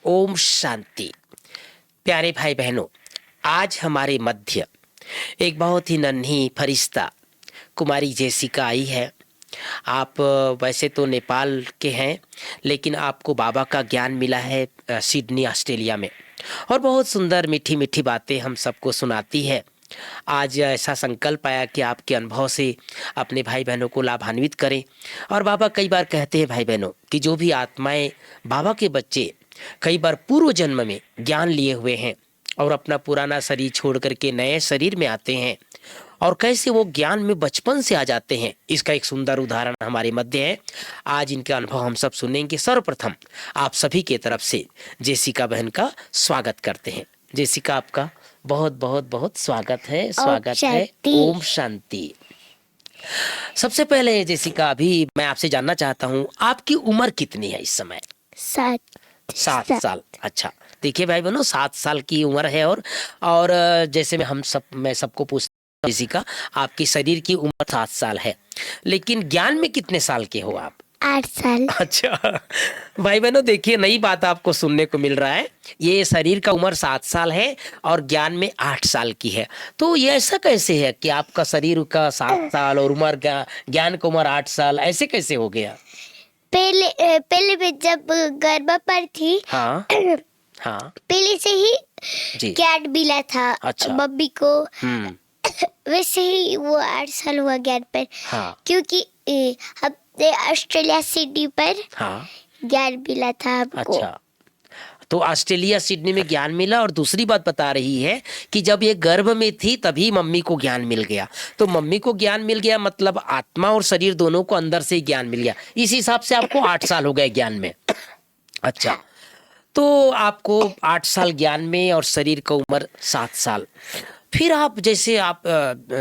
ओम शांति। प्यारे भाई बहनों, आज हमारे मध्य एक बहुत ही नन्ही फरिश्ता कुमारी जेसिका आई है। आप वैसे तो नेपाल के हैं, लेकिन आपको बाबा का ज्ञान मिला है सिडनी ऑस्ट्रेलिया में, और बहुत सुंदर मीठी मीठी बातें हम सबको सुनाती है। आज ऐसा संकल्प आया कि आपके अनुभव से अपने भाई बहनों को लाभान्वित करें। और बाबा कई बार कहते हैं भाई बहनों कि जो भी आत्माएं बाबा के बच्चे कई बार पूर्व जन्म में ज्ञान लिए हुए हैं और अपना पुराना शरीर छोड़ करके नए शरीर में आते हैं, और कैसे वो ज्ञान में बचपन से आ जाते हैं, इसका एक सुंदर उदाहरण हमारे मध्य है। आज इनका अनुभव हम सब सुनेंगे। सर्वप्रथम आप सभी के तरफ से जेसिका बहन का स्वागत करते हैं। जेसिका, आपका बहुत बहुत बहुत स्वागत है। स्वागत है। ओम शांति। सबसे पहले जेसिका, अभी मैं आपसे जानना चाहता हूँ, आपकी उम्र कितनी है इस समय? 7 साल। अच्छा, देखिए भाई बहनों, 7 साल की उम्र है। और जैसे मैं सबको पूछता हूं, जेसिका, आपकी शरीर की उम्र 7 साल है, लेकिन ज्ञान में कितने साल के हो आप? 8 साल। अच्छा भाई बहनों, देखिए नई बात आपको सुनने को मिल रहा है। ये शरीर का उम्र 7 साल है और ज्ञान में 8 साल की है। तो ये ऐसा कैसे है कि आपका शरीर का 7 साल और उम्र का ज्ञान का उम्र 8 साल, ऐसे कैसे हो गया? पहले मैं जब गर्भ पर थी, हाँ हाँ पहले से ही जी। ज्ञान मिला था। अच्छा। मम्मी को वैसे ही वो 8 साल हुआ ज्ञान पर। हाँ क्योंकि हमने ऑस्ट्रेलिया सिडनी पर हाँ। ज्ञान मिला था हमको। अच्छा, तो ऑस्ट्रेलिया सिडनी में ज्ञान मिला। और दूसरी बात बता रही है कि जब ये गर्भ में थी तभी मम्मी को ज्ञान मिल गया। तो मम्मी को ज्ञान मिल गया, मतलब आत्मा और शरीर दोनों को अंदर से ही ज्ञान मिल गया। इस हिसाब से आपको 8 साल हो गए ज्ञान में। अच्छा, तो आपको 8 साल ज्ञान में और शरीर का उम्र 7 साल। फिर आप जैसे आप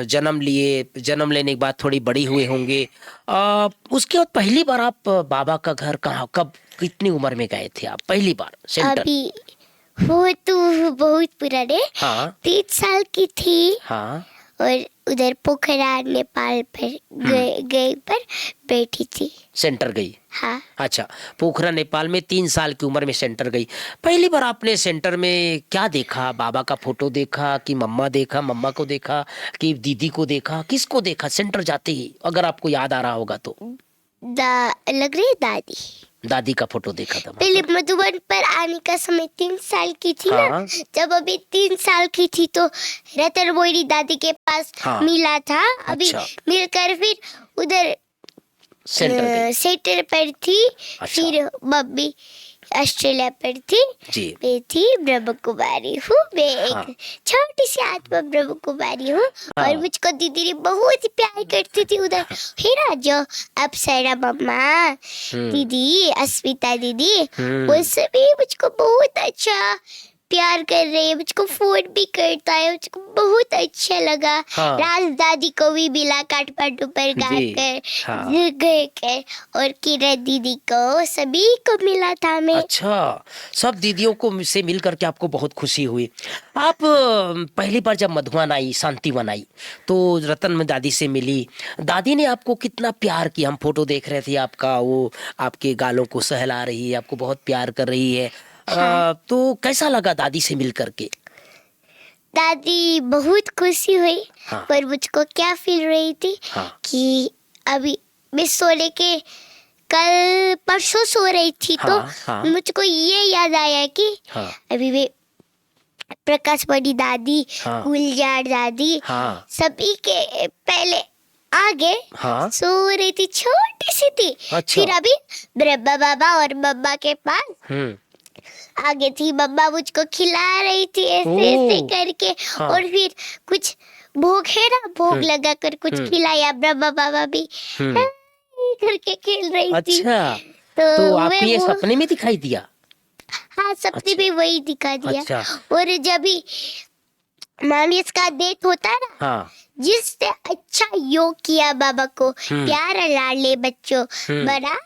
जन्म लिए, जन्म लेने के बाद थोड़ी बड़ी हुए होंगे, उसके बाद पहली बार आप बाबा का घर कहाँ, कब, कितनी उम्र में गए थे आप पहली बार सेंटर? अभी वो तो बहुत पुराने। हाँ 3 साल की थी। हाँ। और उधर पोखरा नेपाल पर गए पर बैठी थी। सेंटर गई? हाँ। अच्छा, पोखरा नेपाल में 3 साल की उम्र में सेंटर गई। पहली बार आपने सेंटर में क्या देखा? बाबा का फोटो देखा कि मम्मा को देखा कि दीदी को देखा, किसको देखा सेंटर जाते ही, अगर आपको याद आ रहा होगा तो? लग रही दादी। दादी का फोटो देखा था? पहले मधुबन पर आने का समय 3 साल की थी हाँ। ना। जब अभी 3 साल की थी तो रतन बोरी दादी के पास मिला था। अभी अच्छा। मिलकर फिर उधर सेंटर पर थी। अच्छा। फिर मम्मी ऑस्ट्रेलिया पर थी जी। मैं थी ब्रह्म कुमारी हूँ। मैं एक छोटी सी आत्मा ब्रह्म कुमारी हूँ। और मुझको दीदी ने बहुत ही प्यार करती थी उधर। है जो अप्सरा मम्मा, दीदी अस्मिता दीदी, वो सभी मुझको बहुत अच्छा प्यार कर रहे हैं। मुझको फोन भी करता है, मुझको बहुत अच्छा लगा। राज दादी को भी मिला काठमांडू पर गए और किरण दीदी को, सभी को मिला था मैं। अच्छा, सब दीदियों को से मिल करके आपको बहुत खुशी हुई। आप पहली बार जब मधुबन आई, शांतिवन आई, तो रतन में दादी से मिली। दादी ने आपको कितना प्यार किया? हम फोटो देख रहे थे आपका, वो आपके गालों को सहला रही है, आपको बहुत प्यार कर रही है। तो कैसा लगा दादी से मिल करके? दादी बहुत खुशी हुई। पर मुझको क्या फील रही थी कि अभी मैं सोने के कल परसों सो रही थी तो मुझको ये याद आया कि अभी मैं प्रकाश बड़ी दादी, गुलजार दादी, सभी के पहले आगे सो रही थी, छोटी सी थी। फिर अभी ब्रह्मा बाबा और मम्मा के पास आगे थी। मम्मा मुझको खिला रही थी ऐसे करके। और फिर कुछ भोग है ना, भोग लगा कर कुछ खिलाया। ब्रह्मा बाबा भी करके खेल रही थी। अच्छा, तो आपको ये सपने में दिखाई दिया? हाँ, सपने में वही दिखा दिया। अच्छा। और जब भी मानिस का डेथ होता है ना, जिसने अच्छा योग किया, बाबा को प्यारा लाडले बच्चों बना,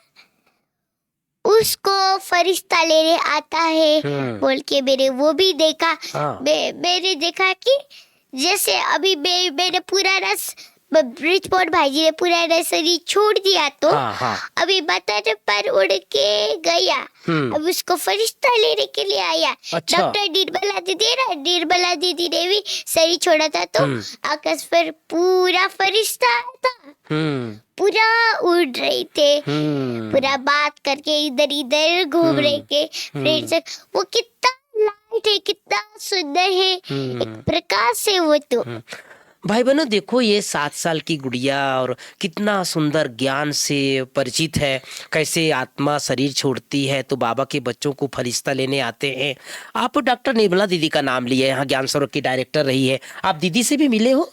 उसको फरिश्ता लेने आता है बोल के मैंने वो भी देखा। मैंने देखा कि जैसे अभी मैंने पुराना ब्रिजपोर्ट भाईजी ने पूरा नर्सरी छोड़ दिया तो हाँ। अभी बतख पर उड़ के गया। अब उसको फरिश्ता लेने के लिए आया। अच्छा। डॉक्टर निर्मला दीदी ने भी सही छोड़ा था तो आकाश पर पूरा फरिश्ता था। पूरा उड़ रहे थे, पूरा बात करके इधर इधर घूम रहे थे फ्रेंड्स। वो कितना लाइट है, कितना सुंदर है, एक प्रकाश है वो तो। भाई बहनों देखो, ये 7 साल की गुड़िया और कितना सुंदर ज्ञान से परिचित है, कैसे आत्मा शरीर छोड़ती है तो बाबा के बच्चों को फरिश्ता लेने आते हैं। आप डॉक्टर निर्मला दीदी का नाम लिए, यहाँ ज्ञान सरोवर की डायरेक्टर रही है, आप दीदी से भी मिले हो?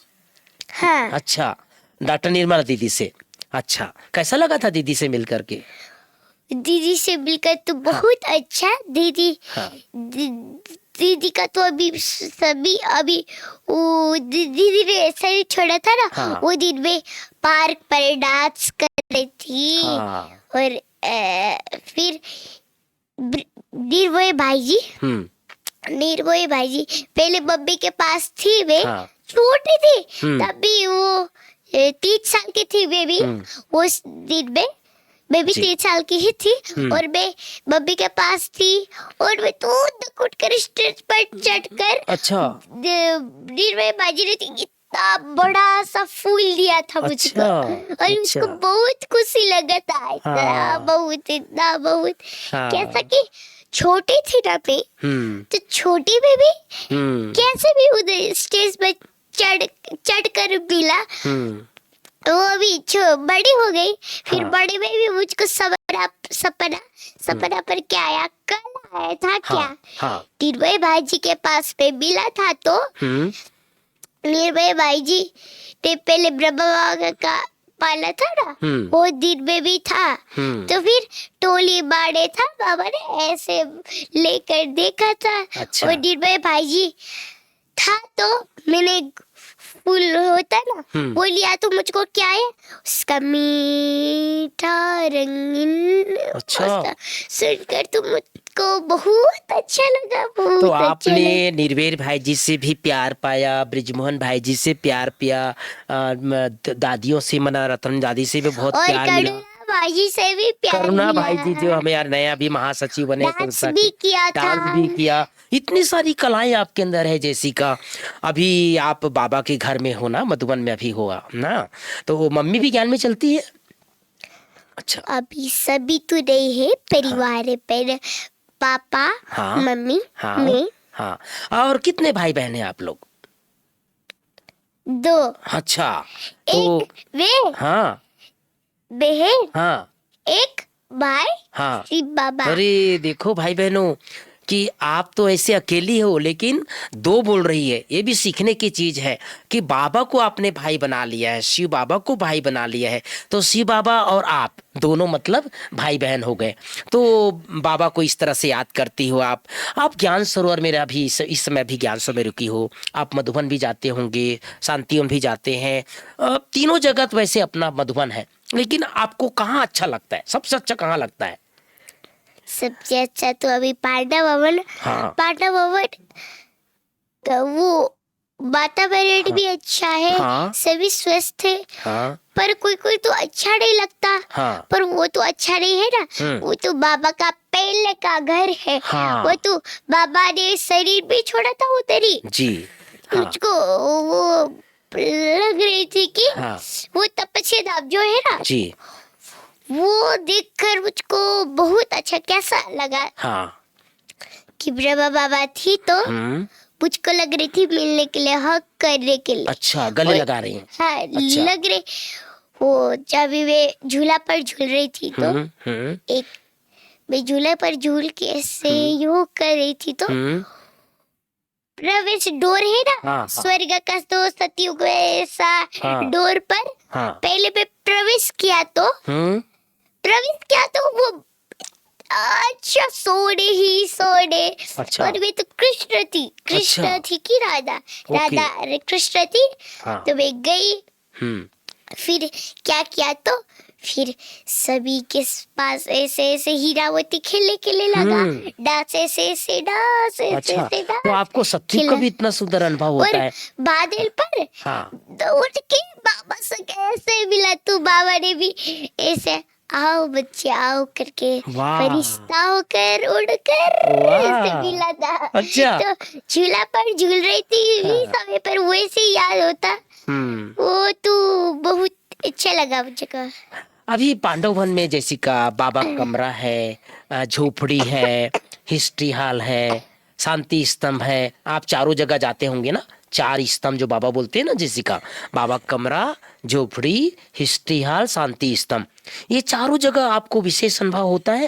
हाँ। अच्छा, डॉक्टर निर्मला दीदी से। अच्छा, कैसा लगा था दीदी से मिल करके? दीदी से मिलकर तो बहुत अच्छा। दीदी का तो अभी वो दीदी ने ऐसा ही छोड़ा था ना। वो दिन में पार्क पर डांस कर रही थी। और फिर निर्भय भाईजी पहले मम्मी के पास थी, वे छोटे थे तभी, वो 3 साल की थी बेबी उस दिन में। मैं भी 3 साल की ही थी और मैं मम्मी के पास थी और मैं तो उठ कर स्टेज पर चढ़कर, अच्छा, निर्भय बाजी ने इतना बड़ा सा फूल दिया था मुझको। और उसको बहुत खुशी लगा था, इतना बहुत कैसा कि छोटी थी ना मैं, तो छोटी में भी कैसे भी उधर स्टेज पर चढ़ कर मिला। वो अभी बड़ी हो गई, फिर बड़ी में भी मुझको सपना पर क्या आया, कल आया था क्या। निर्भय भाईजी के पास में मिला था तो निर्भय भाईजी ने पहले ब्रह्मा बाबा का पाला था ना, वो दिन में भी था। तो फिर टोली बाड़े था, बाबा ने ऐसे लेकर देखा था। और निर्भय भाईजी था तो मैंने फूल होता ना वो लिया तो मुझको क्या है, उसका मीठा रंगीन सुनकर तो मुझको बहुत अच्छा लगा। तो आपने निर्भय भाईजी से भी प्यार पाया, ब्रिजमोहन भाईजी से प्यार पाया, दादियों से, मना रतन दादी से भी बहुत प्यार मिला, भाईजी से भी प्यार, करुणा भाईजी जो हमें यार नया भी महासचिव बने, डांस भी किया। इतनी सारी कलाएं आपके अंदर है जेसिका। अभी आप बाबा के घर में हो ना, मधुबन में अभी हुआ ना, तो मम्मी भी ज्ञान में चलती है? अच्छा, अभी सभी तो नहीं है, परिवार है, पर पापा, मम्मी, मैं। हाँ, और कितने भाई बहन हैं आप लोग? 2। अच्छा, तो वे बहन, एक भाई, शिव बाबा। अरे देखो भाई बहनों कि आप तो ऐसे अकेली हो लेकिन 2 बोल रही है, ये भी सीखने की चीज है कि बाबा को आपने भाई बना लिया है, शिव बाबा को भाई बना लिया है। तो शिव बाबा और आप दोनों मतलब भाई बहन हो गए। तो बाबा को इस तरह से याद करती हो आप ज्ञान सरोवर में अभी इस समय भी ज्ञान सरोवर में रुकी हो, आप मधुबन भी जाते होंगे, शांतिवन भी जाते हैं, तीनों जगह तो वैसे अपना मधुबन है, लेकिन आपको कहाँ अच्छा लगता है, सबसे अच्छा कहाँ लगता है? सबसे अच्छा तो अभी पांडा भवन। तो वो वातावरण भी अच्छा है, सभी स्वस्थ है। पर कोई तो अच्छा नहीं लगता। पर वो तो अच्छा नहीं है ना, वो तो बाबा का पहले का घर है। वो तो बाबा ने शरीर भी छोड़ा था उधर ही जी। मुझको वो लग रही थी कि वो तपस्या धाम जो है ना जी, वो देखकर मुझको बहुत अच्छा कैसा लगा कि ब्रह्मा बाबा थी तो मुझको लग रही थी मिलने के लिए, हक करने के लिए। अच्छा, गले लगा रही हैं? हाँ, अच्छा। लग रही। वो जब वे झूला पर झूल रही थी तो एक मैं झूला पर झूल के ऐसे योग कर रही थी तो प्रवेश डोर है ना, स्वर्ग का तो सतयुग ऐसा डोर पर पहले मैं प्रवेश किया तो वो अच्छा सोने। अच्छा। और वे तो कृष्ण थी कि राधा कृष्ण थी। तो मैं गई, फिर क्या किया तो फिर सभी के पास ऐसे ऐसे हीरावती खेलने लगा, डांस ऐसे ऐसे डांस ऐसे अच्छा, ऐसे तो डांस आपको सच्ची खेला। कभी इतना सुंदर अनुभव होता और है? बादल पर हाँ, दौड़ के बाबा से कैसे मिला, तो बाबा ने भी ऐसे आओ बच्चे आओ करके वाह। फरिश्ता होकर उड़कर ऐसे वाह। मिला था। अच्छा। तो झूला पर झूल रही थी इसी समय पर, वैसे ही याद होता। वो तो बहुत अच्छा लगा मुझको। अभी पांडव वन में जैसिका बाबा कमरा है, झोपड़ी है, हिस्ट्री हॉल है, शांति स्तंभ है, आप चारों जगह जाते होंगे ना? 4 स्तंभ जो बाबा बोलते हैं ना जैसिका, बाबा कमरा, झोपड़ी, हिस्ट्री हॉल, शांति स्तंभ, ये चारों जगह आपको विशेष अनुभव होता है?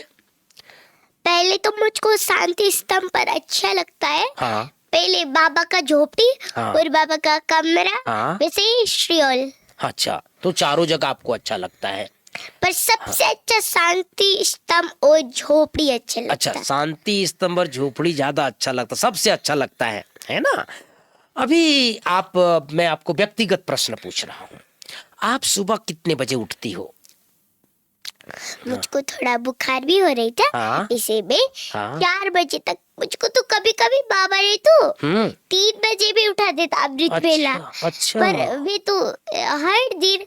पहले तो मुझको शांति स्तंभ पर अच्छा लगता है। हाँ। पहले बाबा का झोपड़ी हाँ। और बाबा का कमरा, हाँ। वैसे ही श्रीओल। अच्छा, तो चारों जगह आपको अच्छा लगता है। पर सबसे अच्छा शांति स्तंभ और झोपड़ी अच्छा लगता अच्छा, है। शांति स्तंभ और झोपड़ी ज्यादा अच्छा लगता, सबसे अच्छा लगता है ना? अभी मैं आपको व्यक्तिगत प्रश्न पूछ रहा हूँ, आप सुबह कितने बजे उठती हो? मुझको थोड़ा बुखार भी हो रही था। हाँ। इसे में हाँ। 4 बजे तक, मुझको तो कभी कभी बाबा ने तो 3 बजे भी उठा देता अमृत वेला। अच्छा। पर वे तो हर दिन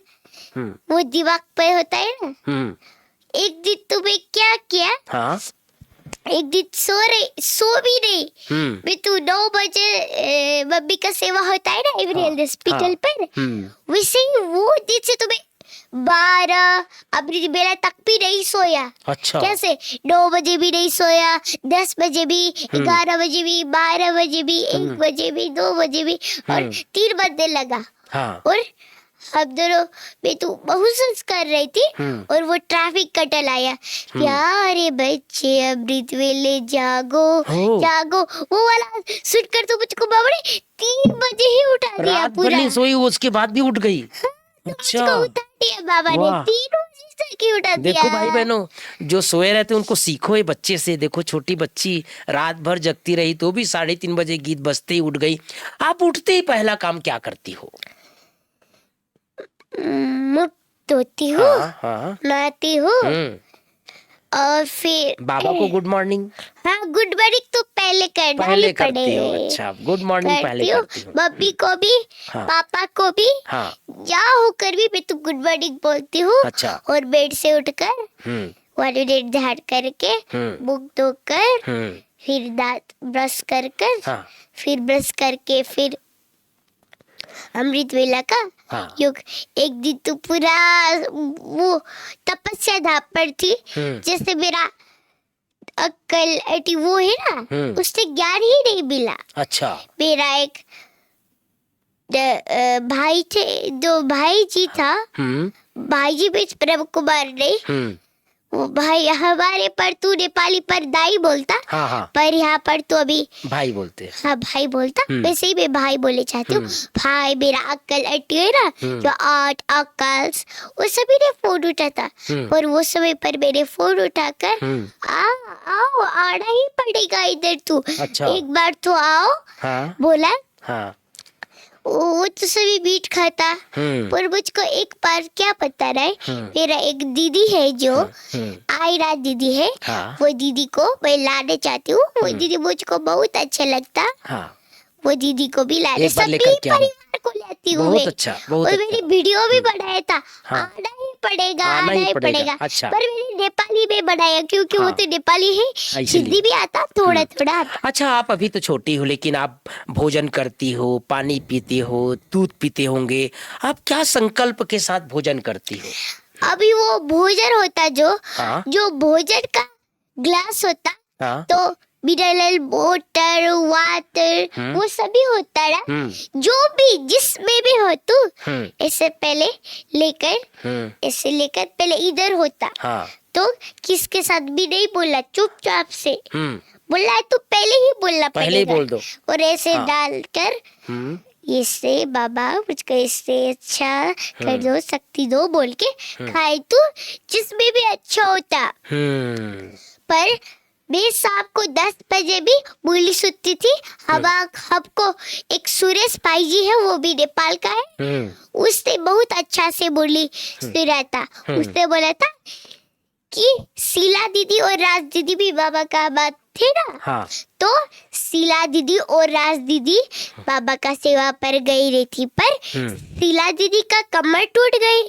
वो दिमाग पे होता है ना। एक दिन तुम्हें क्या किया, हाँ। एक दिन सो भी नहीं। मैं तो 9 बजे मम्मी का सेवा होता है ना एवरी हेल्थ हॉस्पिटल पर, वैसे ही वो दिन से तुम्हें 12 अमृत बेला तक भी नहीं सोया। अच्छा। कैसे 9 बजे भी नहीं सोया, 10 बजे भी, 11 बजे भी, 12 बजे भी, 1 बजे भी, 2 बजे भी, और 3 बजने लगा। हाँ। और हम दोनों, मैं तो बहुत सोच कर रही थी और वो ट्रैफिक कटल आया, प्यारे बच्चे अमृत वेले जागो जागो, वो वाला सुनकर तो मुझको बाबा ने 3 बजे ही उठा दिया रात भर पूरा। नहीं सोई, उसके बाद भी उठ गई? अच्छा, मुझको उठा दिया बाबा ने, वाह। 3 बजे तक ही उठा दिया। देखो भाई बहनों, जो सोए रहते उनको सीखो ये बच्चे से। देखो छोटी बच्ची रात भर जगती रही तो भी 3:30 बजे गीत बजते ही उठ गई। आप उठते ही पहला काम क्या करती हो? मुख धोती हूँ, हाँ। नहाती हूँ, और फिर बाबा को गुड मॉर्निंग? हाँ, गुड मॉर्निंग तो पहले करना ही पहले करती हो? पड़े। अच्छा, गुड मॉर्निंग पहले करती हूँ, करती हो। मम्मी को भी, पापा को भी, हाँ। जहाँ होकर भी मैं तो गुड मॉर्निंग बोलती हूँ। अच्छा। और बेड से उठकर 1 मिनट ध्यान करके, मुख धोकर, फिर दांत ब्रश कर फिर ब्रश करके, फिर अमृत वेला का योग। एक दिन तो पूरा वो तपस्या धाम पर थी, जैसे मेरा अक्कल वो है ना, उससे ज्ञान ही नहीं मिला। अच्छा। मेरा एक भाई थे, दो भाई जी था, भाई जी भी प्रेम कुमार नहीं, वो भाई हमारे पर तू नेपाली पर दाई बोलता। हाँ। पर यहाँ पर तो अभी भाई बोलते। हाँ, भाई बोलता। वैसे ही मैं भाई बोले चाहती हूँ। भाई मेरा अक्कल आंटी है ना, जो 8 अक्कल, वो सभी ने फोन उठाता। और वो समय पर मैंने फोन उठाकर, आओ आना ही पड़ेगा इधर तू। अच्छा। एक बार तो आओ। हाँ। बोला। हाँ। वो तो सभी मीट खाता, पर मुझको एक बार क्या पता रहा, मेरा एक दीदी है जो आयरा दीदी है, वो दीदी को मैं लाने चाहती हूँ। वो दीदी मुझको बहुत अच्छा लगता। वो दीदी को भी लाने, सभी परिवार को लाती हूँ। बहुत अच्छा, बहुत और अच्छा। मेरी वीडियो भी बनाया था। आना ही पड़ेगा, आना ही पड़ेगा। अच्छा। पर मैंने नेपाली में बनाया, क्योंकि वो तो नेपाली है, हिंदी भी आता थोड़ा थोड़ा आता। अच्छा, आप अभी तो छोटी हो, लेकिन आप भोजन करती हो, पानी पीती हो, दूध पीते होंगे। आप क्या संकल्प के साथ भोजन करती हो? अभी वो भोजन होता जो भोजन का ग्लास होता, तो मिनरल वाटर, वाटर, वो सभी होता है, जो भी जिसमें भी हो तू, ऐसे पहले लेकर, ऐसे लेकर पहले इधर होता। तो किसके साथ भी नहीं बोलना, चुपचाप से बोलना है तो पहले ही बोलना पहले पड़ेगा। बोल दो। और ऐसे डालकर, इससे बाबा मुझको इससे अच्छा कर दो, शक्ति दो बोल के खाए तो जिसमें भी अच्छा होता। पर मैं शाम को 10 बजे भी बुली सुनती थी। हमको एक सुरेश भाई जी है, वो भी नेपाल का है। उसने बहुत अच्छा से बोली सुना था। उसने बोला था कि शीला दीदी और राज दीदी भी बाबा का बात थे ना। हाँ। तो शीला दीदी और राज दीदी बाबा का सेवा पर गई रहती, पर शीला दीदी का कमर टूट गई,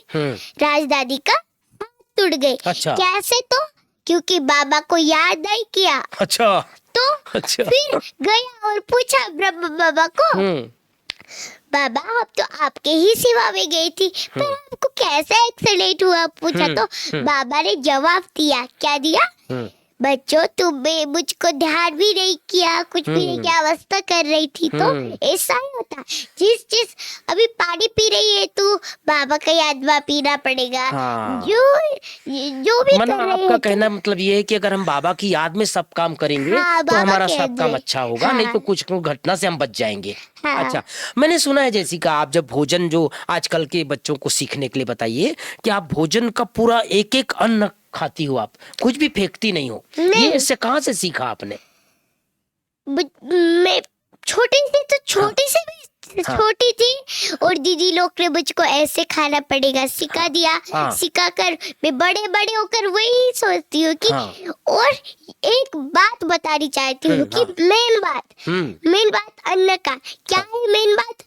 राज दादी का हाथ टूट गई। अच्छा। कैसे? तो क्योंकि बाबा को याद नहीं किया। अच्छा। तो अच्छा। फिर गया और पूछा ब्रह्म बाबा को, बाबा अब तो आपके ही सेवा में गई थी, पर आपको कैसे एक्सीडेंट हुआ? पूछा तो बाबा ने जवाब दिया। क्या दिया? बच्चों, तुमने मुझको ध्यान भी नहीं किया, कुछ भी नहीं किया, अवस्था कर रही थी। तो ऐसा ही होता, जिस अभी पानी पी रही है तू, बाबा का याद में पीना पड़ेगा। हाँ। जो भी मना कर रहे आपका हैं कहना मतलब ये है कि अगर हम बाबा की याद में सब काम करेंगे हाँ, तो बाबा हमारा के सब याद काम में। अच्छा होगा। हाँ। नहीं तो कुछ घटना से हम बच जाएंगे। हाँ। अच्छा, मैंने सुना है जैसिका, आप जब भोजन जो आजकल के बच्चों को सीखने के लिए बताइए कि आप भोजन का पूरा एक एक अन्न खाती हो, आप कुछ भी फेंकती नहीं हो। नहीं। ये इससे कहाँ से सीखा आपने? मैं छोटी से भी छोटी थी और दीदी लोग ने मुझको ऐसे खाना पड़ेगा सिखा दिया। हाँ। सिखा कर मैं बड़े बड़े होकर वही सोचती हूँ कि और एक बात बतानी चाहती हूँ कि मेन बात अन्न का क्या है। मेन बात,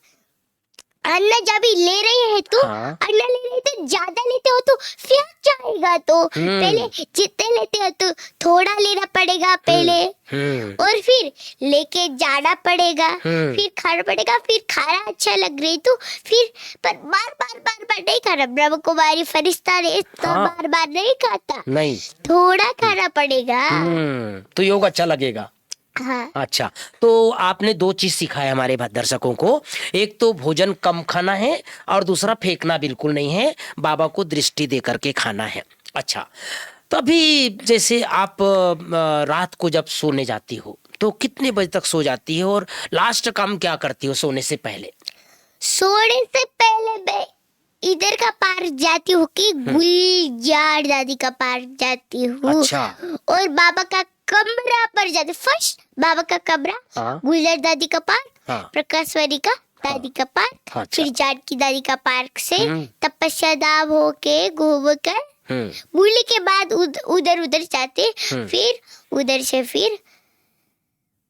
अन्न जब ही ले रहे हैं तो अन्न ले रहे तो ज्यादा लेते हो तो फेंक जाएगा। तो पहले जितने लेते हो तो थोड़ा लेना पड़ेगा पहले, और फिर लेके जाना पड़ेगा, फिर खाना पड़ेगा। फिर खाना अच्छा लग रही तो फिर, पर बार नहीं खाना। ब्रह्म कुमारी फरिश्ता ने बार नहीं खाता, नहीं, थोड़ा खाना पड़ेगा। तो योग अच्छा लगेगा। हाँ। अच्छा, तो आपने दो चीज सिखाया हमारे दर्शकों को, एक तो भोजन कम खाना है और दूसरा फेंकना बिल्कुल नहीं है, बाबा को दृष्टि दे करके खाना है। अच्छा, तो अभी जैसे आप रात को जब सोने जाती हो तो कितने बजे तक सो जाती हो और लास्ट काम क्या करती हो सोने से पहले? सोने से पहले मैं इधर का पार्क जाती हूँ कि गुलजार दादी का पार्क जाती हूँ। अच्छा। और बाबा का कमरा पर जाती। फर्स्ट बाबा का कमरा, गुलजार दादी का पार्क, प्रकाशवरी का दादी का पार्क, फिर जानकी दादी का पार्क से तपस्या दाम होके घूम कर मूली के बाद उधर जाते, फिर उधर से फिर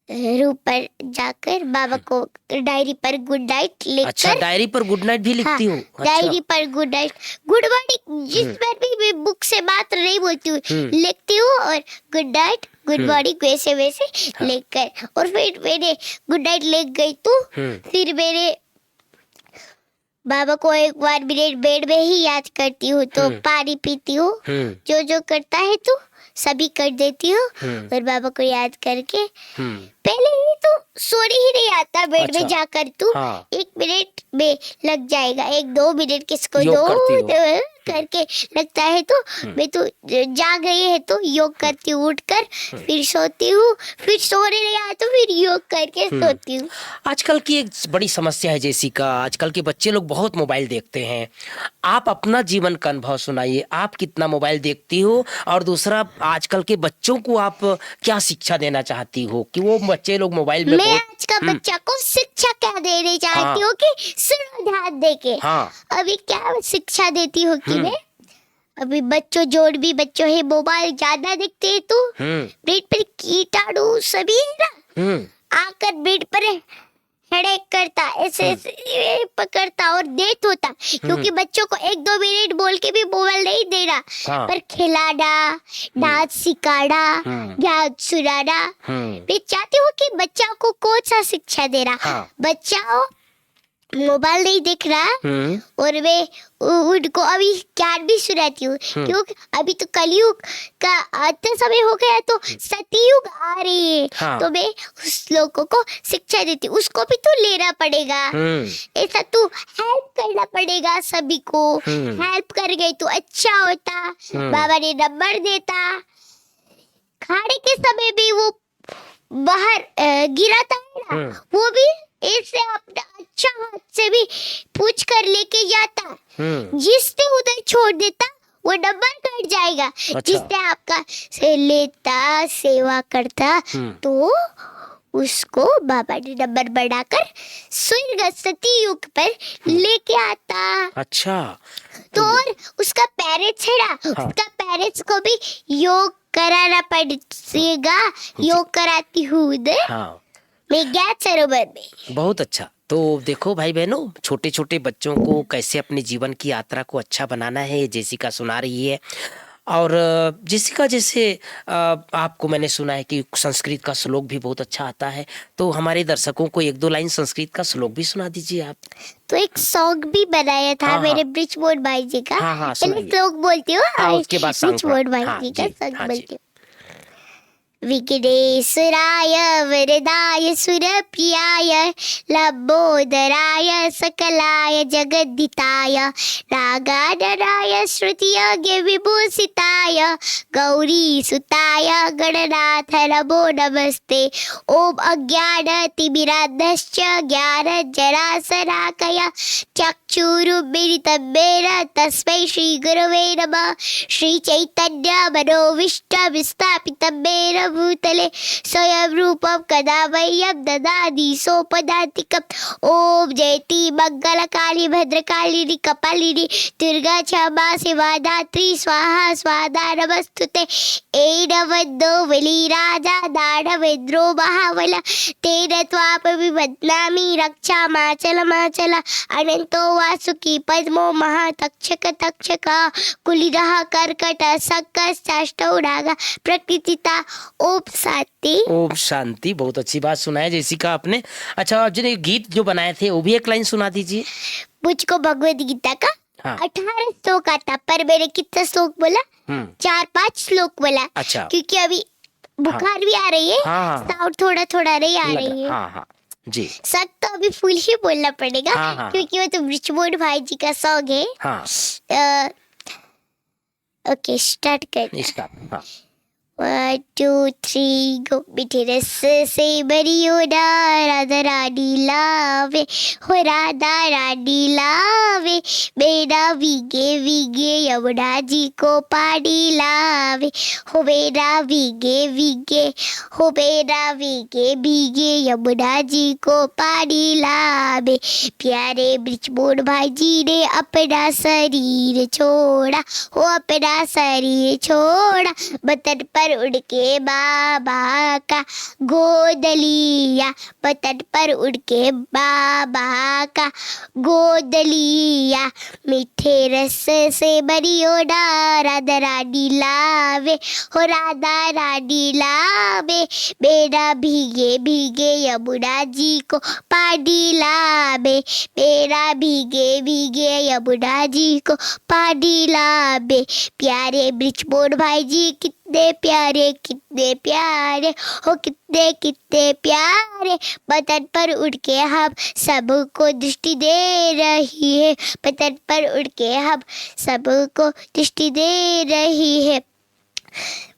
रूम पर जाकर बाबा को डायरी पर गुड नाइट लिखकर। अच्छा, डायरी पर गुड नाइट भी लिखती हूँ? अच्छा। डायरी पर गुड नाइट, गुड मॉर्निंग, जिस पर भी बुक से बात नहीं बोलती हूँ, लिखती हूँ और गुड नाइट गुड मॉर्निंग वैसे लिखकर। और फिर मैंने गुड नाइट लिख गई तो फिर मेरे बाबा को एक बार मिनट बेड में ही याद करती हूँ, तो पानी पीती हूँ, जो करता है तो सभी कर देती हूँ। और बाबा को याद करके पहले ही तो सोने ही नहीं आता बेड में जाकर तू। 1 मिनट में लग जाएगा, 1-2 मिनट किसको दो करके लगता है तो मैं तो जाग गई है तो योग करती हूँ, उठकर फिर सोती हूँ, फिर सोने नहीं आया तो फिर योग करके सोती हूँ। आजकल की एक बड़ी समस्या है जैसिका, आजकल के बच्चे लोग बहुत मोबाइल देखते हैं। आप अपना जीवन का अनुभव सुनाइए, आप कितना मोबाइल देखती हो और दूसरा आजकल के बच्चों को आप क्या शिक्षा देना चाहती हो कि वो बच्चे लोग मोबाइल में? मैं आज का बच्चा को शिक्षा क्या देनी चाहती हूँ कि सुनो ध्यान देके। अभी क्या शिक्षा देती हूँ कि मैं अभी बच्चों जोड़ भी बच्चों है मोबाइल ज्यादा देखते हैं तो बेड पर कीटाणु सभी है ना, आकर बेड पर हेडेक करता, ऐसे पकड़ता और डेथ होता, क्योंकि बच्चों को 1-2 मिनट बोल के भी मोबाइल नहीं देना, पर खिलाना, डांस सिखाना, ज्ञान सुनाना। मैं चाहती हूँ कि बच्चा को कौन सा शिक्षा दे रहा, बच्चा मोबाइल नहीं देख रहा और मैं उनको अभी ज्ञान भी सुनाती हूँ, क्योंकि अभी तो कलयुग का अंत समय हो गया तो सतयुग आ रही है। तो मैं उस लोगों को शिक्षा देती हूँ, उसको भी तो लेना पड़ेगा, ऐसा तो हेल्प करना पड़ेगा सभी को। हेल्प कर गई तो अच्छा होता, बाबा ने नंबर देता। खाने के समय भी वो बाहर गिराता है ना, वो भी ऐसे अपना अच्छा हाथ से भी पूछ कर लेके जाता, जिसने उधर छोड़ देता वो नंबर कट जाएगा। अच्छा। जिसने आपका से लेता सेवा करता तो उसको बाबा ने नंबर बढ़ाकर स्वर्ग सतयुग पर लेके आता। अच्छा। तो और उसका पेरेंट्स है ना, उसका पेरेंट्स को भी योग कराना पड़ेगा। योग कराती हूँ उधर हाँ, मैं ज्ञात सरोवर में। बहुत अच्छा। तो देखो भाई बहनों, छोटे छोटे बच्चों को कैसे अपने जीवन की यात्रा को अच्छा बनाना है ये जेसिका सुना रही है। और जेसिका, जैसे आपको मैंने सुना है कि संस्कृत का श्लोक भी बहुत अच्छा आता है, तो हमारे दर्शकों को एक दो लाइन संस्कृत का श्लोक भी सुना दीजिए आप। तो एक सॉन्ग भी बनाया था हाँ, मेरे ब्रिजमोहन भाई जी का। हाँ, हाँ, पहले सुनाइए। श्लोक बोलती हूँ हाँ, उसके बाद सॉन्ग ब्रिजमोहन भाई हाँ जी का जी, सॉन्ग हाँ जी। बोलती हूँ। विघ्नेश्वराय वरदाय सुरप्रियाय लंबोदराय सकलाय जगद्दिताय नागाननाय श्रुतियज्ञ विभूषिताय गौरी सुताय गणनाथ नमो नमस्ते। ओम अज्ञानतिमिरान्धश्च ज्ञानजरासराकय चक्षुरुन्मीलितं येन तस्मै श्रीगुरवे नमः। श्रीचैतन्यमनोभीष्टं स्थापितं येन भूतले स्वयं रूपं कदा मह्यं ददाति सोपदातिकम्। ओम जयति मंगलकाली भद्रकालिनी कपालिनी दुर्गा क्षमा शिवा दात्री स्वाहा स्वाहा नमस्तुते। एनवद्दो बलिराजा दानवेन्द्रो महाबल तेन त्वापि बध्नामि रक्षामाचलमाचल। अनन्तो वासुकी पद्मो महातक्षक तक्षक कुलिरः कर्कट शंखश्चाष्टौ नागा प्रकृतिता। ओम शांति। ओम शांति। बहुत अच्छी बात सुनाया जेसिका आपने। अच्छा, आप जी ने गीत जो बनाए थे वो भी एक लाइन सुना दीजिए। मुझको भगवद गीता का हाँ। 18 श्लोक आता, पर मैंने कितना श्लोक बोला? 4-5 श्लोक बोला। अच्छा। क्योंकि अभी बुखार भी आ रही है। हाँ। साउंड थोड़ा थोड़ा नहीं आ रही है। हाँ हाँ जी। सब तो अभी फुल ही बोलना पड़ेगा। हाँ। क्योंकि वो तो ब्रिजमोहन भाई जी का सॉन्ग है। हाँ। ओके स्टार्ट कर। हाँ। 1 2 3 गो। मीठे रस से भरियो राधा रानी लावे हो राधा रानी लावे मेरा भीगे भीगे यमुना जी को पानी लावे हो मेरा भीगे भीगे हो मेरा भीगे भीगे यमुना जी को पानी लावे। प्यारे ब्रिजमोहन भाई जी ने अपना शरीर छोड़ा हो अपना शरीर छोड़ा बतन पर उड़ के बाबा का गोद लिया बतन पर उड़ के बाबा का गोद लिया। मीठे रस से भरियो राधा रानी लावे हो राधा रानी लावे मेरा भीगे भीगे यमुना जी को पानी लावे मेरा भीगे भीगे यमुना जी को पानी लावे। प्यारे ब्रिजमोहन भाई जी कितने प्यारे हो कितने कितने प्यारे बतन पर उड़ के हम सबको दृष्टि दे रही है बतन पर उड़ के हम सबको दृष्टि दे रही है।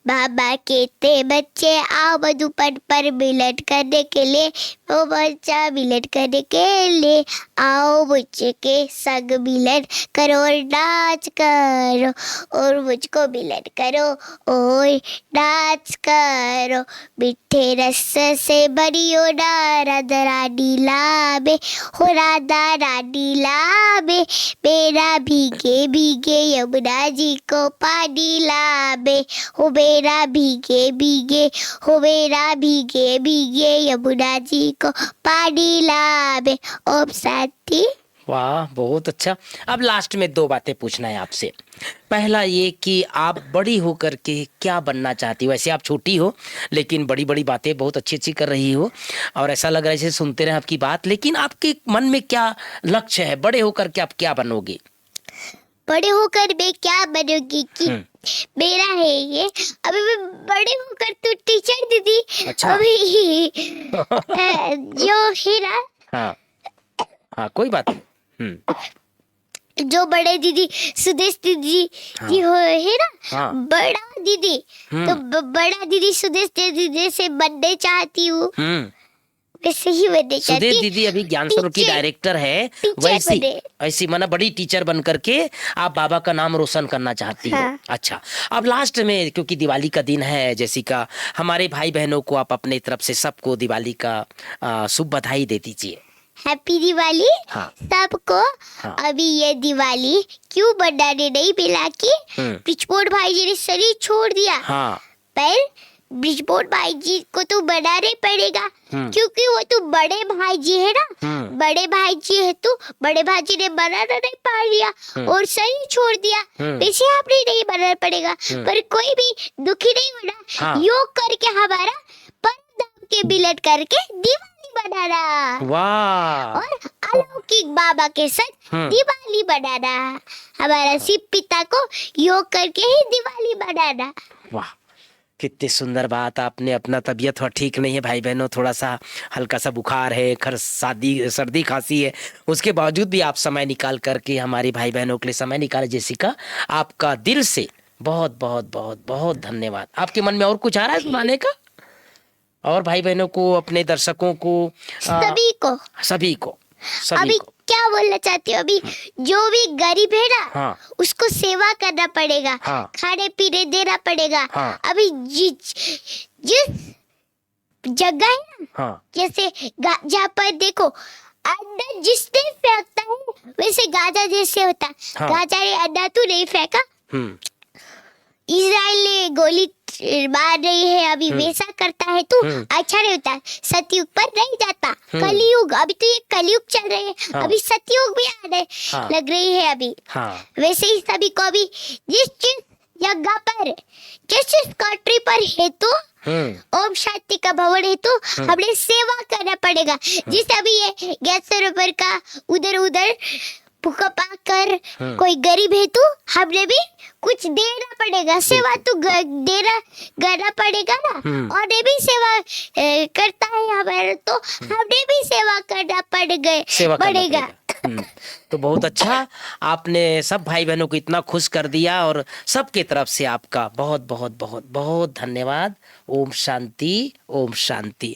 बाबा कहते बच्चे आओ मधुपन पर मिलन करने के लिए वो बच्चा मिलन करने के लिए आओ मुझे के संग मिलन करो और नाच करो और मुझको मिलन करो और नाच करो। मीठे रस से भरियो राधा रानी लावे हो राधा रानी लावे मेरा भीगे भीगे यमुना जी को पानी लावे हो मेरा भीगे भीगे हो मेरा भीगे भीगे यमुना जी को पानी लावे। ओम शांति। वाह, बहुत अच्छा। अब लास्ट में 2 बातें पूछना है आपसे। पहला ये कि आप बड़ी होकर के क्या बनना चाहती हो। वैसे आप छोटी हो लेकिन बड़ी बड़ी बातें बहुत अच्छी अच्छी कर रही हो और ऐसा लग रहा है जैसे सुनते रहे आपकी बात। लेकिन आपके मन में क्या लक्ष्य है, बड़े होकर के आप क्या बनोगे? बड़े होकर मैं क्या बनूंगी कि मेरा है ये अभी मैं बड़े होकर तो टीचर दीदी। अच्छा। अभी जो है ना। हाँ कोई बात नहीं। जो बड़े दीदी सुदेश दीदी जी हो है ना। बड़ा दीदी तो बड़ा दीदी सुदेश दीदी से बनने चाहती हूँ। वैसे ही बनना चाहती सुधीर हूँ। दीदी अभी ज्ञान सरोवर की टीचर- डायरेक्टर है, टीचर वैसी बने। ऐसी माना बड़ी टीचर बन करके आप बाबा का नाम रोशन करना चाहती हो। हाँ। अच्छा, अब लास्ट में क्योंकि दिवाली का दिन है जेसिका, हमारे भाई बहनों को आप अपने तरफ से सबको दिवाली का शुभ बधाई दे दीजिए। हैप्पी दिवाली हाँ। सबको। हाँ। अभी ये दिवाली क्यों बनाने नहीं मिला कि ब्रिजपोर्ट भाई जी ने शरीर छोड़ दिया। हाँ। पर ब्रिजपोर्ट भाई जी को तो बनाना ही पड़ेगा, क्योंकि वो तो बड़े भाई जी है ना। बड़े भाई जी है तो बड़े भाई जी ने बनाना नहीं पा लिया और शरीर छोड़ दिया, वैसे आपने नहीं बनाना पड़ेगा। पर कोई भी दुखी नहीं होना। हाँ। योग करके हमारा पर दाम के बिलट करके दिवाली बनाना वाह। और अलौकिक बाबा के साथ दिवाली बनाना। हमारा शिव पिता को योग करके ही दिवाली बनाना। वाह, कितनी सुंदर बात। आपने अपना तबीयत थोड़ा ठीक नहीं है भाई बहनों, थोड़ा सा हल्का सा बुखार है, सर्दी खांसी है, उसके बावजूद भी आप समय निकाल करके हमारे भाई बहनों के लिए समय निकाले। जेसिका, आपका दिल से बहुत बहुत बहुत बहुत धन्यवाद। आपके मन में और कुछ आ रहा है सुनाने का? और भाई बहनों को, अपने दर्शकों को, सभी को सभी अभी को क्या बोलना चाहती हूँ, अभी जो भी गरीब है ना, हाँ। उसको सेवा करना पड़ेगा। हाँ। खाने पीने देना पड़ेगा। हाँ। अभी जिस जगह है ना, हाँ। जैसे जहाँ पर देखो अंडा जिसने फेंकता है वैसे गाजा जैसे होता है। हाँ। गाजा ने अंडा तो नहीं फेंका, इजराइल ने गोली मार रही है, अभी वैसा करता है तो अच्छा नहीं होता। सतयुग पर नहीं जाता, कलयुग। अभी तो ये कलयुग चल रहे हैं। हाँ। अभी सतयुग भी आने हाँ। लग रही है अभी। हाँ। वैसे ही सभी को भी जिस जगह पर, जिस कंट्री पर है तो ओम शांति का भवन है तो हमें सेवा करना पड़ेगा। जिस अभी ये गैस सरोवर का उधर उधर भूकंप आकर कोई गरीब है तो हमने भी कुछ देना पड़ेगा। सेवा तो देना करना पड़ेगा ना। और ये भी सेवा करता है हमारे, तो हमने भी सेवा करना पड़ेगा। तो बहुत अच्छा, आपने सब भाई बहनों को इतना खुश कर दिया और सबके तरफ से आपका बहुत बहुत बहुत बहुत धन्यवाद। ओम शांति, ओम शांति।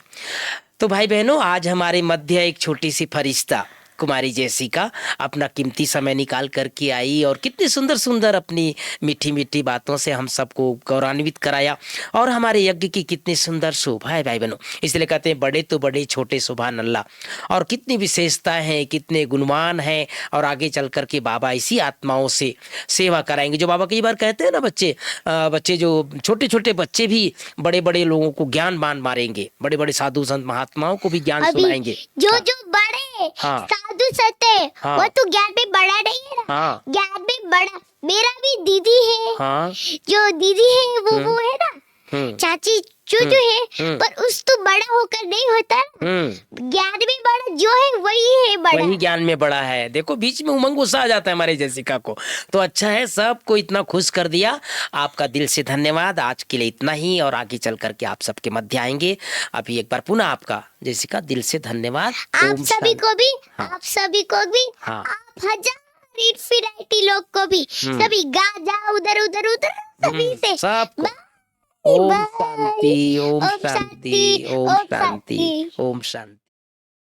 तो भाई बहनों, आज हमारे मध्य एक छोटी सी फरिश्ता कुमारी जेसिका अपना कीमती समय निकाल करके आई और कितनी सुंदर सुंदर अपनी मीठी मीठी बातों से हम सबको गौरवान्वित कराया। और हमारे यज्ञ की कितनी सुंदर शोभा है भाई बहनों। इसलिए कहते हैं बड़े तो बड़े, छोटे सुभान अल्लाह। और कितनी विशेषताएं हैं, कितने गुणवान हैं। और आगे चल करके बाबा इसी आत्माओं से सेवा कराएंगे। जो बाबा कई बार कहते हैं ना, बच्चे जो छोटे छोटे बच्चे भी बड़े बड़े लोगों को ज्ञान बान मारेंगे, बड़े बड़े साधु संत महात्माओं को भी ज्ञान सुनाएंगे। जो बड़े साधु संत है वो तो ज्ञान में बड़ा नहीं है ना। ज्ञान में बड़ा मेरा भी दीदी है। जो दीदी है वो है ना चाची जो है, पर उस तो बड़ा होकर नहीं होता। ज्ञान में बड़ा जो है वही है बड़ा, वही ज्ञान में बड़ा है। देखो बीच में उमंग गुस्सा आ जाता है हमारे जेसिका को। तो अच्छा है, सबको इतना खुश कर दिया। आपका दिल से धन्यवाद। आज के लिए इतना ही और आगे चल करके आप सबके मध्य आएंगे। अभी एक बार पुनः आपका जेसिका दिल से धन्यवाद। आप सभी को भी, आप सभी को भी, आप हजार इन्फिनिटी लोग को भी, सभी गा जाओ उधर उधर उधर सभी से सब। ओम शांति, ओम शांति, ओम शांति, ओम शांति।